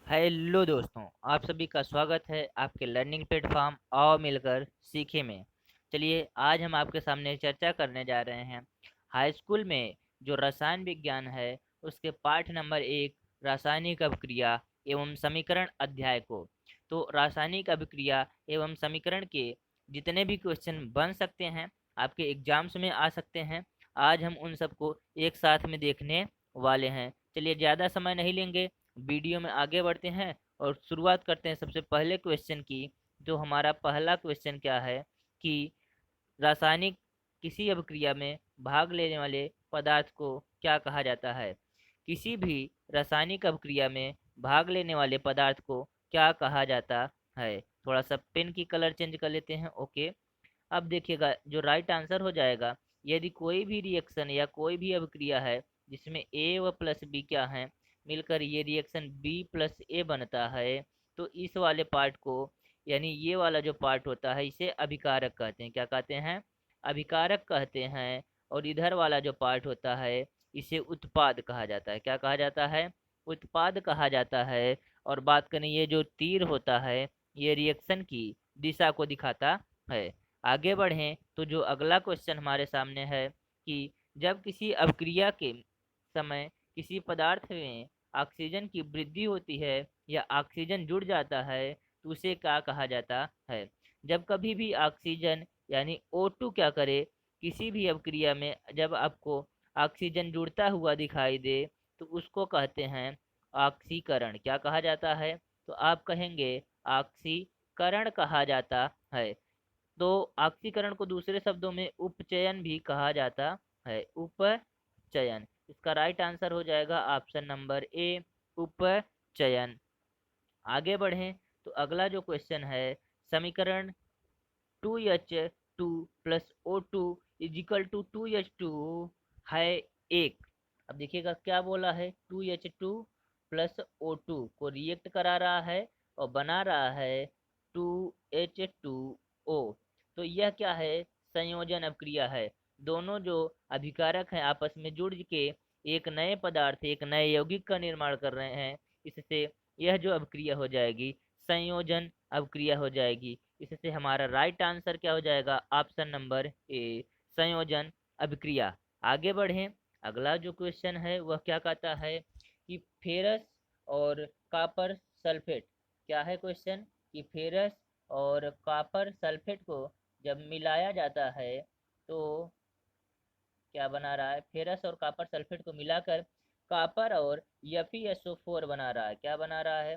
Hello दोस्तों, आप सभी का स्वागत है आपके लर्निंग प्लेटफॉर्म आओ मिलकर सीखे में। चलिए, आज हम आपके सामने चर्चा करने जा रहे हैं हाई स्कूल में जो रसायन विज्ञान है उसके पाठ नंबर 1 रासायनिक अभिक्रिया एवं समीकरण अध्याय को। तो रासायनिक अभिक्रिया एवं समीकरण के जितने भी क्वेश्चन बन सकते हैं, आपके एग्जाम्स में आ सकते हैं, आज हम उन सबको एक साथ में देखने वाले हैं। चलिए, ज़्यादा समय नहीं लेंगे, वीडियो में आगे बढ़ते हैं और शुरुआत करते हैं सबसे पहले क्वेश्चन की। जो हमारा पहला क्वेश्चन क्या है कि रासायनिक किसी अभिक्रिया में भाग लेने वाले पदार्थ को क्या कहा जाता है। किसी भी रासायनिक अभिक्रिया में भाग लेने वाले पदार्थ को क्या कहा जाता है। थोड़ा सा पेन की कलर चेंज कर लेते हैं। ओके, अब देखिएगा जो राइट आंसर हो जाएगा, यदि कोई भी रिएक्शन या कोई भी अभिक्रिया है जिसमें ए व प्लस बी क्या है मिलकर ये रिएक्शन बी प्लस ए बनता है, तो इस वाले पार्ट को, यानी ये वाला जो पार्ट होता है, इसे अभिकारक कहते हैं। क्या कहते हैं? अभिकारक कहते हैं। और इधर वाला जो पार्ट होता है इसे उत्पाद कहा जाता है। क्या कहा जाता है? उत्पाद कहा जाता है। और बात करें, ये जो तीर होता है ये रिएक्शन की दिशा को दिखाता है। आगे बढ़ें तो जो अगला क्वेश्चन हमारे सामने है कि जब किसी अभिक्रिया के समय किसी पदार्थ में ऑक्सीजन की वृद्धि होती है या ऑक्सीजन जुड़ जाता है तो उसे क्या कहा जाता है। जब कभी भी ऑक्सीजन यानी O2 क्या करे, किसी भी अभिक्रिया में जब आपको ऑक्सीजन जुड़ता हुआ दिखाई दे तो उसको कहते हैं ऑक्सीकरण। क्या कहा जाता है? तो आप कहेंगे ऑक्सीकरण कहा जाता है। तो ऑक्सीकरण को दूसरे शब्दों में उपचयन भी कहा जाता है। उपचयन, इसका राइट आंसर हो जाएगा ऑप्शन नंबर ए, उपचयन। आगे बढ़ें तो अगला जो क्वेश्चन है, समीकरण 2H2 plus O2 is equal to 2H2 है एक। अब देखिएगा क्या बोला है, 2H2 प्लस O2 को रिएक्ट करा रहा है और बना रहा है 2H2O। तो यह क्या है? संयोजन अभिक्रिया है। दोनों जो अभिकारक हैं आपस में जुड़ के एक नए पदार्थ, एक नए यौगिक का निर्माण कर रहे हैं। इससे यह जो अभिक्रिया हो जाएगी संयोजन अभिक्रिया हो जाएगी। इससे हमारा राइट आंसर क्या हो जाएगा? ऑप्शन नंबर ए, संयोजन अभिक्रिया। आगे बढ़ें, अगला जो क्वेश्चन है वह क्या कहता है कि फेरस और कॉपर सल्फेट, क्या है क्वेश्चन कि फेरस और कॉपर सल्फेट को जब मिलाया जाता है तो क्या बना रहा है? फेरस और कॉपर सल्फेट को मिलाकर कॉपर और FeSO4 बना रहा है। क्या बना रहा है?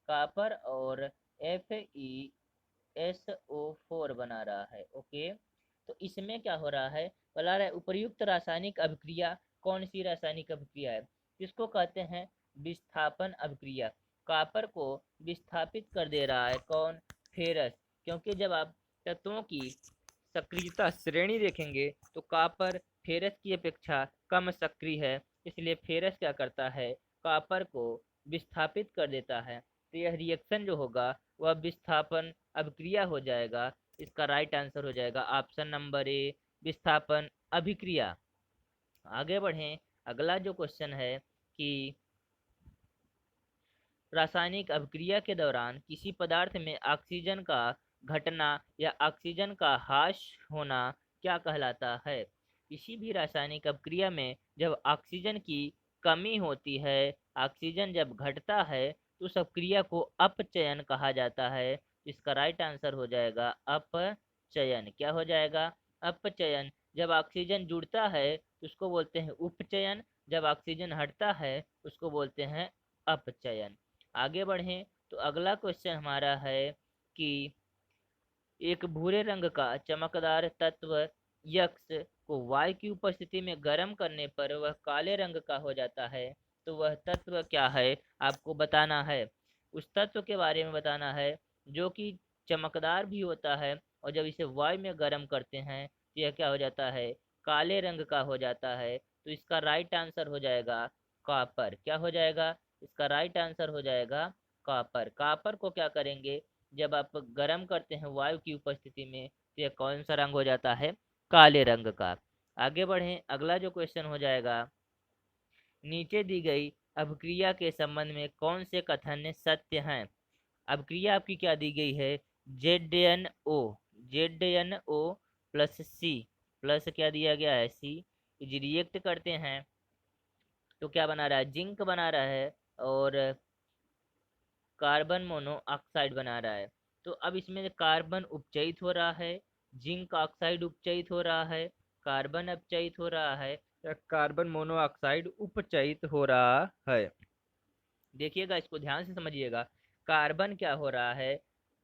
कॉपर और FeSO4 बना रहा है। ओके, तो इसमें क्या हो रहा है? बता रहा है उपर्युक्त रासायनिक अभिक्रिया कौन सी रासायनिक अभिक्रिया है? इसको कहते हैं विस्थापन अभिक्रिया। कॉपर को विस्थापित कर दे रहा है कौन? फेरस। क्योंकि जब आप तत्वों की सक्रियता श्रेणी देखेंगे तो कॉपर फेरस की अपेक्षा कम सक्रिय है, इसलिए फेरस क्या करता है? कॉपर को विस्थापित कर देता है। तो यह रिएक्शन जो होगा वह विस्थापन अभिक्रिया हो जाएगा। इसका राइट आंसर हो जाएगा ऑप्शन नंबर ए, विस्थापन अभिक्रिया। आगे बढ़ें, अगला जो क्वेश्चन है कि रासायनिक अभिक्रिया के दौरान किसी पदार्थ में ऑक्सीजन का घटना या ऑक्सीजन का ह्रास होना क्या कहलाता है? किसी भी रासायनिक अभिक्रिया में जब ऑक्सीजन की कमी होती है, ऑक्सीजन जब घटता है तो उस अभिक्रिया को अपचयन कहा जाता है। इसका राइट आंसर हो जाएगा अपचयन। क्या हो जाएगा? अपचयन। जब ऑक्सीजन जुड़ता है तो उसको बोलते हैं उपचयन, जब ऑक्सीजन हटता है उसको बोलते हैं अपचयन। आगे बढ़ें तो अगला क्वेश्चन हमारा है कि एक भूरे रंग का चमकदार तत्व यक्स को वायु की उपस्थिति में गर्म करने पर वह काले रंग का हो जाता है। तो वह तत्व क्या है आपको बताना है। उस तत्व के बारे में बताना है जो कि चमकदार भी होता है और जब इसे वायु में गर्म करते हैं तो यह क्या हो जाता है? काले रंग का हो जाता है। तो इसका राइट आंसर हो जाएगा कॉपर। क्या हो जाएगा? इसका राइट आंसर हो जाएगा कॉपर। कॉपर को क्या करेंगे? जब आप गर्म करते हैं वायु की उपस्थिति में तो यह कौन सा रंग हो जाता है? काले रंग का। आगे बढ़ें, अगला जो क्वेश्चन हो जाएगा, नीचे दी गई अभिक्रिया के संबंध में कौन से कथन सत्य हैं? अभिक्रिया आपकी क्या दी गई है? ZnO प्लस सी, प्लस क्या दिया गया है? सी। यदि रिएक्ट करते हैं तो क्या बना रहा है? जिंक बना रहा है और कार्बन मोनोऑक्साइड बना रहा है। तो अब इसमें कार्बन उपचयित हो रहा है, जिंक ऑक्साइड उपचयित हो रहा है, कार्बन अपचयित हो रहा है या कार्बन मोनोऑक्साइड उपचयित हो रहा है? देखिएगा, इसको ध्यान से समझिएगा। कार्बन क्या हो रहा है?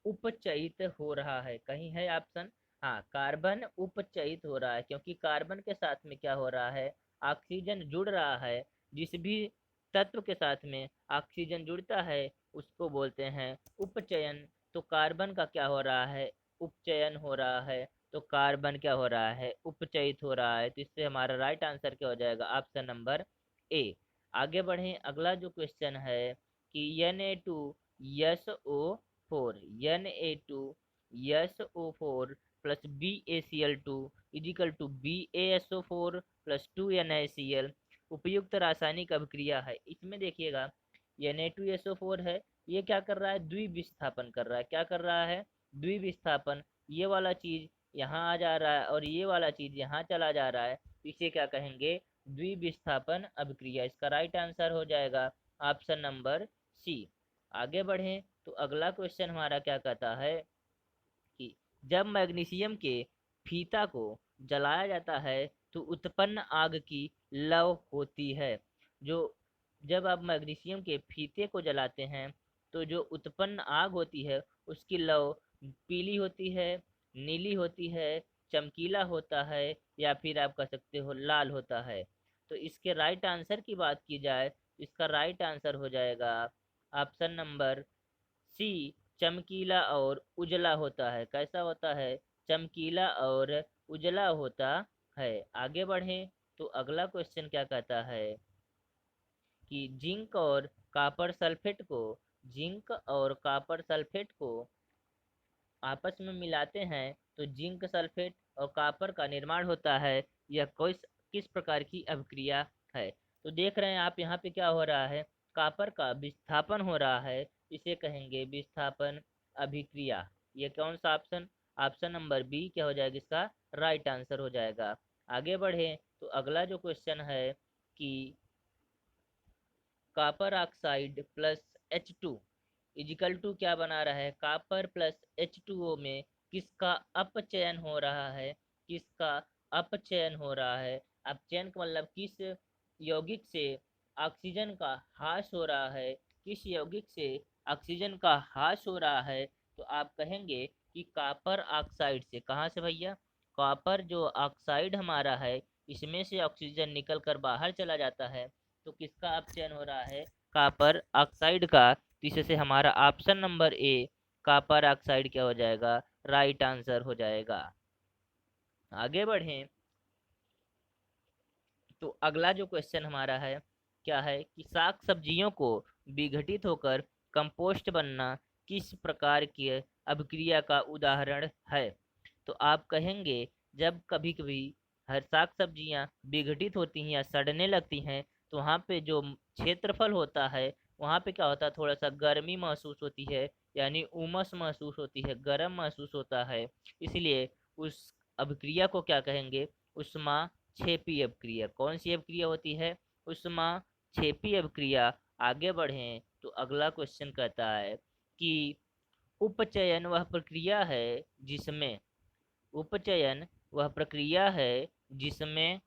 उपचयित हो रहा है। कहीं है ऑप्शन? हाँ, कार्बन उपचयित हो रहा है, क्योंकि कार्बन के साथ में क्या हो रहा है? ऑक्सीजन जुड़ रहा है। जिस भी तत्व के साथ में ऑक्सीजन जुड़ता है उसको बोलते हैं उपचयन। तो कार्बन का क्या हो रहा है? उपचयन हो रहा है। तो कार्बन क्या हो रहा है? उपचयित हो रहा है। तो इससे हमारा राइट आंसर क्या हो जाएगा? Option number A. आगे बढ़ें, अगला जो क्वेश्चन है कि Na2SO4 Na2SO4 plus BaCl2 is equal to BaSO4 plus 2NaCl उपयुक्त रासायनिक अभिक्रिया है। इसमें देखिएगा, Na2SO4 है, ये क्या कर रहा है? द्विविस्थापन कर रहा है। क्या कर रहा है? द्विविस्थापन। ये वाला चीज यहाँ आ जा रहा है और ये वाला चीज यहाँ चला जा रहा है, तो इसे क्या कहेंगे? द्विविस्थापन अभिक्रिया। इसका राइट आंसर हो जाएगा ऑप्शन नंबर सी। आगे बढ़ें तो अगला क्वेश्चन हमारा क्या कहता है कि जब मैग्नीशियम के फीता को जलाया जाता है तो उत्पन्न आग की लौ होती है। जो जब आप मैग्नीशियम के फीते को जलाते हैं तो जो उत्पन्न आग होती है उसकी लौ पीली होती है, नीली होती है, चमकीला होता है या फिर आप कह सकते हो लाल होता है। तो इसके राइट आंसर की बात की जाए तो इसका राइट आंसर हो जाएगा ऑप्शन नंबर सी, चमकीला और उजला होता है। कैसा होता है? चमकीला और उजला होता है। आगे बढ़ें तो अगला क्वेश्चन क्या कहता है कि जिंक और कॉपर सल्फेट को आपस में मिलाते हैं तो जिंक सल्फेट और कॉपर का निर्माण होता है। यह किस किस प्रकार की अभिक्रिया है? तो देख रहे हैं आप यहाँ पे क्या हो रहा है? कॉपर का विस्थापन हो रहा है, इसे कहेंगे विस्थापन अभिक्रिया। ये कौन सा ऑप्शन? ऑप्शन नंबर बी क्या हो जाएगा? इसका राइट आंसर हो जाएगा। आगे बढ़े तो अगला जो क्वेश्चन है कि copper oxide plus H2 is equal to क्या बना रहा है? कॉपर प्लस H2O में किसका अपचयन हो रहा है? किसका अपचयन हो रहा है? अपचयन का मतलब किस यौगिक से ऑक्सीजन का ह्रास हो रहा है? किस यौगिक से ऑक्सीजन का ह्रास हो रहा है? तो आप कहेंगे कि कॉपर ऑक्साइड से। कहाँ से भैया? कॉपर जो ऑक्साइड हमारा है इसमें से ऑक्सीजन निकल कर बाहर चला जाता है, तो किसका अपचयन हो रहा है? कॉपर ऑक्साइड का। तो इससे हमारा option number A copper oxide क्या हो जाएगा? राइट आंसर हो जाएगा। आगे बढ़ें तो अगला जो क्वेश्चन हमारा है क्या है कि साग सब्जियों को विघटित होकर कंपोस्ट बनना किस प्रकार की अभिक्रिया का उदाहरण है? तो आप कहेंगे जब कभी कभी हर साग सब्जियां विघटित होती हैं या सड़ने लगती हैं तो वहाँ पे जो क्षेत्रफल होता है वहाँ पे क्या होता है? थोड़ा सा गर्मी महसूस होती है, यानी उमस महसूस होती है, गर्म महसूस होता है। इसलिए उस अभिक्रिया को क्या कहेंगे? उष्मा क्षेपी अभिक्रिया। कौन सी अभिक्रिया होती है? उष्मा क्षेपी अभिक्रिया। आगे बढ़ें तो अगला क्वेश्चन कहता है कि उपचयन वह प्रक्रिया है जिसमें उपचयन वह प्रक्रिया है जिसमें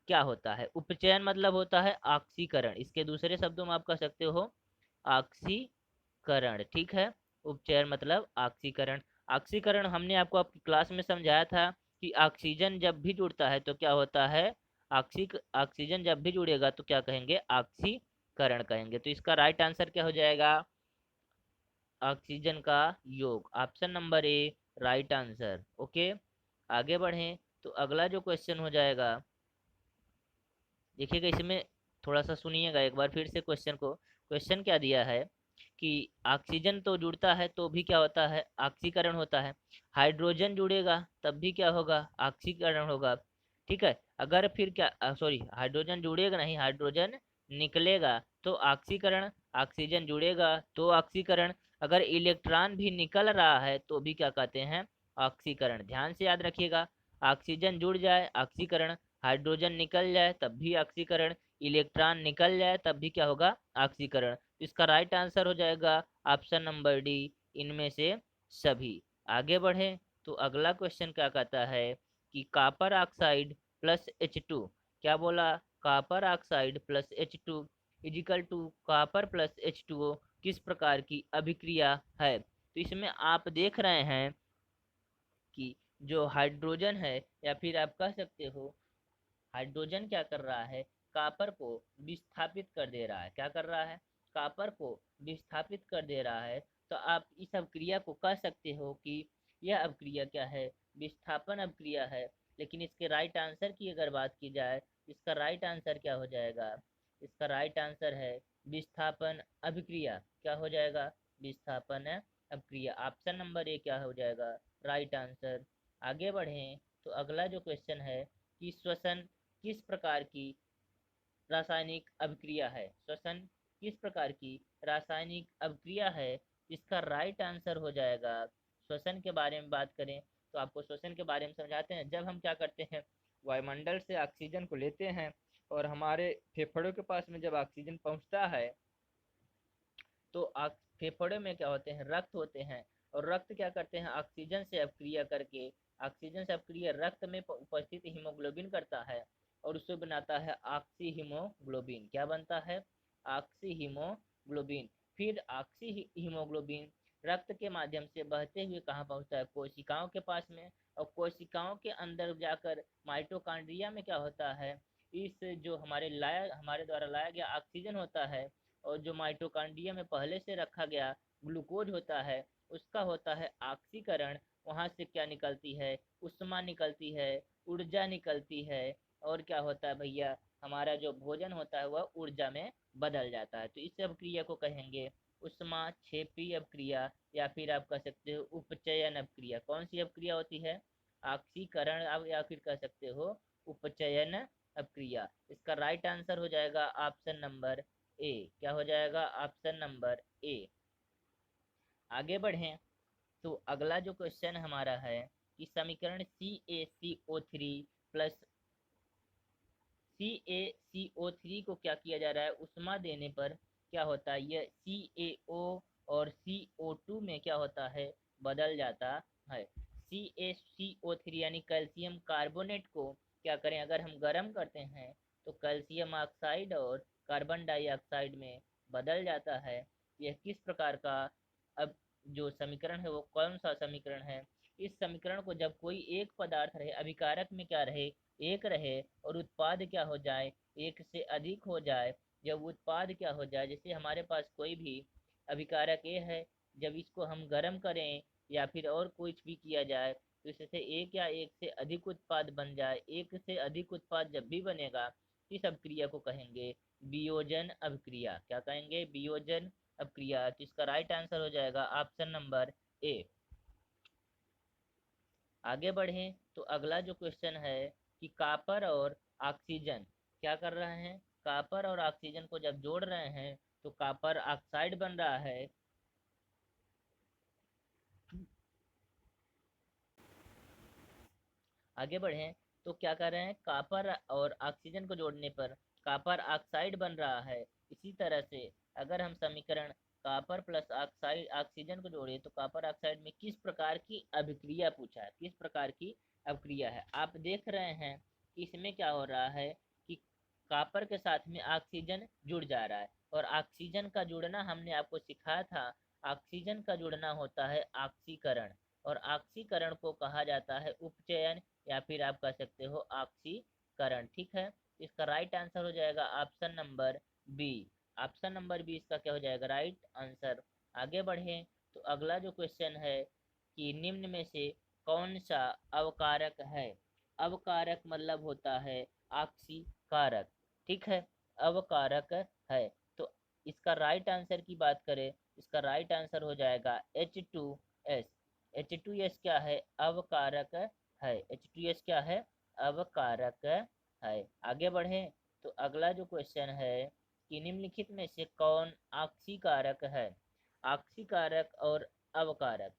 क्या होता है? उपचयन मतलब होता है ऑक्सीकरण। इसके दूसरे शब्दों में आप कह सकते हो ऑक्सीकरण। ठीक है, उपचयन मतलब ऑक्सीकरण। ऑक्सीकरण हमने आपको आपकी क्लास में समझाया था कि ऑक्सीजन जब भी जुड़ता है तो क्या होता है? ऑक्सीजन जब भी जुड़ेगा तो क्या कहेंगे? ऑक्सीकरण कहेंगे। तो इसका राइट आंसर क्या हो जाएगा? ऑक्सीजन का योग। Option number A right answer. Okay, आगे बढ़ें तो अगला जो क्वेश्चन हो जाएगा, देखिएगा इसमें थोड़ा सा सुनिएगा एक बार फिर से क्वेश्चन को। क्वेश्चन क्या दिया है कि ऑक्सीजन तो जुड़ता है तो भी क्या होता है? ऑक्सीकरण होता है। हाइड्रोजन जुड़ेगा तब भी क्या होगा? ऑक्सीकरण होगा। ठीक है, अगर फिर क्या, सॉरी, हाइड्रोजन जुड़ेगा नहीं, हाइड्रोजन निकलेगा तो ऑक्सीकरण, ऑक्सीजन जुड़ेगा तो ऑक्सीकरण। अगर इलेक्ट्रॉन भी निकल रहा है तो भी क्या कहते हैं, ऑक्सीकरण। ध्यान से याद रखिएगा, ऑक्सीजन जुड़ जाए ऑक्सीकरण, हाइड्रोजन निकल जाए तब भी ऑक्सीकरण, इलेक्ट्रॉन निकल जाए तब भी क्या होगा, ऑक्सीकरण। तो इसका राइट आंसर हो जाएगा ऑप्शन नंबर डी, इनमें से सभी। आगे बढ़े तो अगला क्वेश्चन क्या कहता है कि कॉपर ऑक्साइड प्लस H2, क्या बोला, copper oxide plus H2 is equal to copper plus H2O किस प्रकार की अभिक्रिया है। तो इसमें आप देख रहे हैं कि जो हाइड्रोजन है, या फिर आप कह सकते हो हाइड्रोजन क्या कर रहा है, कॉपर को विस्थापित कर दे रहा है। क्या कर रहा है, कॉपर को विस्थापित कर दे रहा है। तो आप इस अभिक्रिया को कह सकते हो कि यह अभिक्रिया क्या है, विस्थापन अभिक्रिया है। लेकिन इसके राइट आंसर की अगर बात की जाए, इसका राइट आंसर क्या हो जाएगा, इसका राइट आंसर है विस्थापन अभिक्रिया। क्या हो जाएगा, विस्थापन अभिक्रिया। ऑप्शन नंबर ए क्या हो जाएगा, राइट आंसर। आगे बढ़ें तो अगला जो क्वेश्चन है कि श्वसन किस प्रकार की रासायनिक अभिक्रिया है, श्वसन किस प्रकार की रासायनिक अभिक्रिया है। इसका राइट आंसर हो जाएगा, श्वसन के बारे में बात करें तो आपको श्वसन के बारे में समझाते हैं। जब हम क्या करते हैं, वायुमंडल से ऑक्सीजन को लेते हैं और हमारे फेफड़ों के पास में जब ऑक्सीजन पहुंचता है तो फेफड़े में क्या होते हैं, रक्त होते हैं। और रक्त क्या करते हैं, ऑक्सीजन से अपक्रिया करके, ऑक्सीजन से अपक्रिया रक्त में उपस्थित हीमोग्लोबिन करता है और उससे बनाता है ऑक्सी हीमोग्लोबिन। क्या बनता है, ऑक्सी हीमोग्लोबिन। फिर ऑक्सी हीमोग्लोबिन रक्त के माध्यम से बहते हुए कहाँ पहुंचता है, कोशिकाओं के पास में। और कोशिकाओं के अंदर जाकर माइटोकॉन्ड्रिया में क्या होता है, इस जो हमारे द्वारा लाया गया ऑक्सीजन होता है, और जो माइटोकॉन्ड्रिया में पहले से रखा गया ग्लूकोज होता है, उसका होता है ऑक्सीकरण। वहां से क्या निकलती है, उष्मा निकलती है, ऊर्जा निकलती है। और क्या होता है भैया, हमारा जो भोजन होता है वह ऊर्जा में बदल जाता है। तो इस अभिक्रिया को कहेंगे उष्मा क्षेपी अभिक्रिया, या फिर आप कह सकते हो उपचयन अभिक्रिया। कौन सी अभिक्रिया होती है, ऑक्सीकरण, आप या फिर कह सकते हो उपचयन अभिक्रिया। इसका राइट आंसर हो जाएगा ऑप्शन नंबर ए। क्या हो जाएगा, ऑप्शन नंबर ए। आगे बढ़ें तो अगला जो क्वेश्चन हमारा है कि समीकरण CaCO3 प्लस CaCO3 को क्या किया जा रहा है, उष्मा देने पर क्या होता है, यह CaO और CO2 में क्या होता है, बदल जाता है। CaCO3 यानी कैल्शियम कार्बोनेट को क्या करें, अगर हम गर्म करते हैं तो कैल्शियम ऑक्साइड और कार्बन डाइऑक्साइड में बदल जाता है। यह किस प्रकार का अब जो समीकरण है वो कौन सा समीकरण है। इस समीकरण को जब कोई एक पदार्थ रहे, अभिकारक में क्या रहे, एक रहे, और उत्पाद क्या हो जाए, एक से अधिक हो जाए। जब उत्पाद क्या हो जाए, जैसे हमारे पास कोई भी अभिकारक ए है, जब इसको हम गर्म करें या फिर और कुछ भी किया जाए तो इससे एक या एक से अधिक उत्पाद बन जाए। एक से अधिक उत्पाद जब भी बनेगा इस अभिक्रिया को कहेंगे वियोजन अभिक्रिया। क्या कहेंगे, वियोजन अभिक्रिया। तो इसका राइट आंसर हो जाएगा ऑप्शन नंबर ए। आगे बढ़ें तो अगला जो क्वेश्चन है कि कॉपर और ऑक्सीजन क्या कर रहे हैं, कॉपर और ऑक्सीजन को जब जोड़ रहे हैं तो कॉपर ऑक्साइड बन रहा है। आगे बढ़ें तो क्या कर रहे हैं, कॉपर और ऑक्सीजन को जोड़ने पर कॉपर ऑक्साइड बन रहा है। इसी तरह से अगर हम समीकरण कॉपर प्लस ऑक्साइड ऑक्सीजन को जोड़े तो कॉपर ऑक्साइड में किस प्रकार की अभिक्रिया पूछा है, किस प्रकार की अभिक्रिया है। आप देख रहे हैं कि इसमें क्या हो रहा है कि कॉपर के साथ में ऑक्सीजन जुड़ जा रहा है, और ऑक्सीजन का जुड़ना हमने आपको सिखाया था, ऑक्सीजन का जुड़ना होता है ऑक्सीकरण, और ऑक्सीकरण को कहा जाता है उपचयन, या फिर आप कह सकते हो ऑक्सीकरण। ठीक है, इसका राइट आंसर हो जाएगा option number B. Option number B इसका क्या हो जाएगा, राइट आंसर। आगे बढ़े तो अगला जो क्वेश्चन है कि निम्न में से कौन सा अवकारक है। अवकारक मतलब होता है ऑक्सीकारक। ठीक है, अवकारक है। तो इसका राइट आंसर की बात करें, इसका राइट आंसर हो जाएगा H2S। H2S क्या है, अवकारक है। H2S क्या है, अवकारक है। आगे बढ़े तो अगला जो क्वेश्चन है कि निम्नलिखित में से कौन ऑक्सीकारक है। ऑक्सीकारक और अवकारक।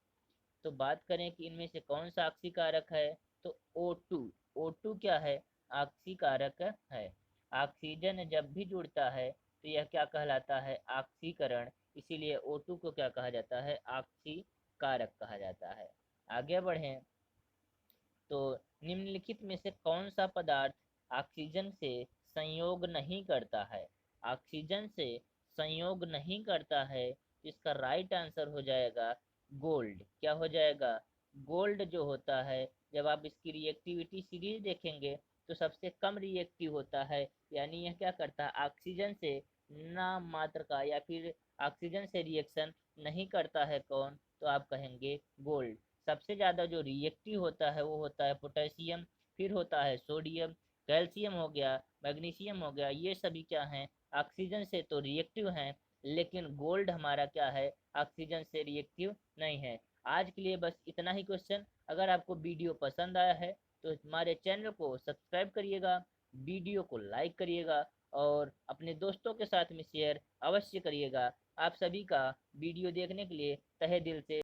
तो बात करें कि इनमें से कौन सा ऑक्सीकारक है, तो O2। O2 क्या है, ऑक्सीकारक है। ऑक्सीजन जब भी जुड़ता है तो यह क्या कहलाता है, ऑक्सीकरण। इसीलिए O2 को क्या कहा जाता है, ऑक्सीकारक कहा जाता है। आगे बढ़ें तो निम्नलिखित में से कौन सा पदार्थ ऑक्सीजन से संयोग नहीं करता है। ऑक्सीजन से संयोग नहीं करता है, इसका राइट आंसर हो जाएगा गोल्ड। क्या हो जाएगा, गोल्ड जो होता है, जब आप इसकी रिएक्टिविटी सीरीज देखेंगे तो सबसे कम रिएक्टिव होता है, यानी यह क्या करता है, ऑक्सीजन से नाम मात्र का या फिर ऑक्सीजन से रिएक्शन नहीं करता है। कौन, तो आप कहेंगे गोल्ड। सबसे ज़्यादा जो रिएक्टिव होता है वो होता है पोटेशियम, फिर होता है सोडियम, कैल्शियम हो गया, मैग्नीशियम हो गया, ये सभी क्या हैं, ऑक्सीजन से तो रिएक्टिव हैं, लेकिन गोल्ड हमारा क्या है, ऑक्सीजन से रिएक्टिव नहीं है। आज के लिए बस इतना ही क्वेश्चन। अगर आपको वीडियो पसंद आया है तो हमारे चैनल को सब्सक्राइब करिएगा, वीडियो को लाइक करिएगा और अपने दोस्तों के साथ में शेयर अवश्य करिएगा। आप सभी का वीडियो देखने के लिए तहे दिल से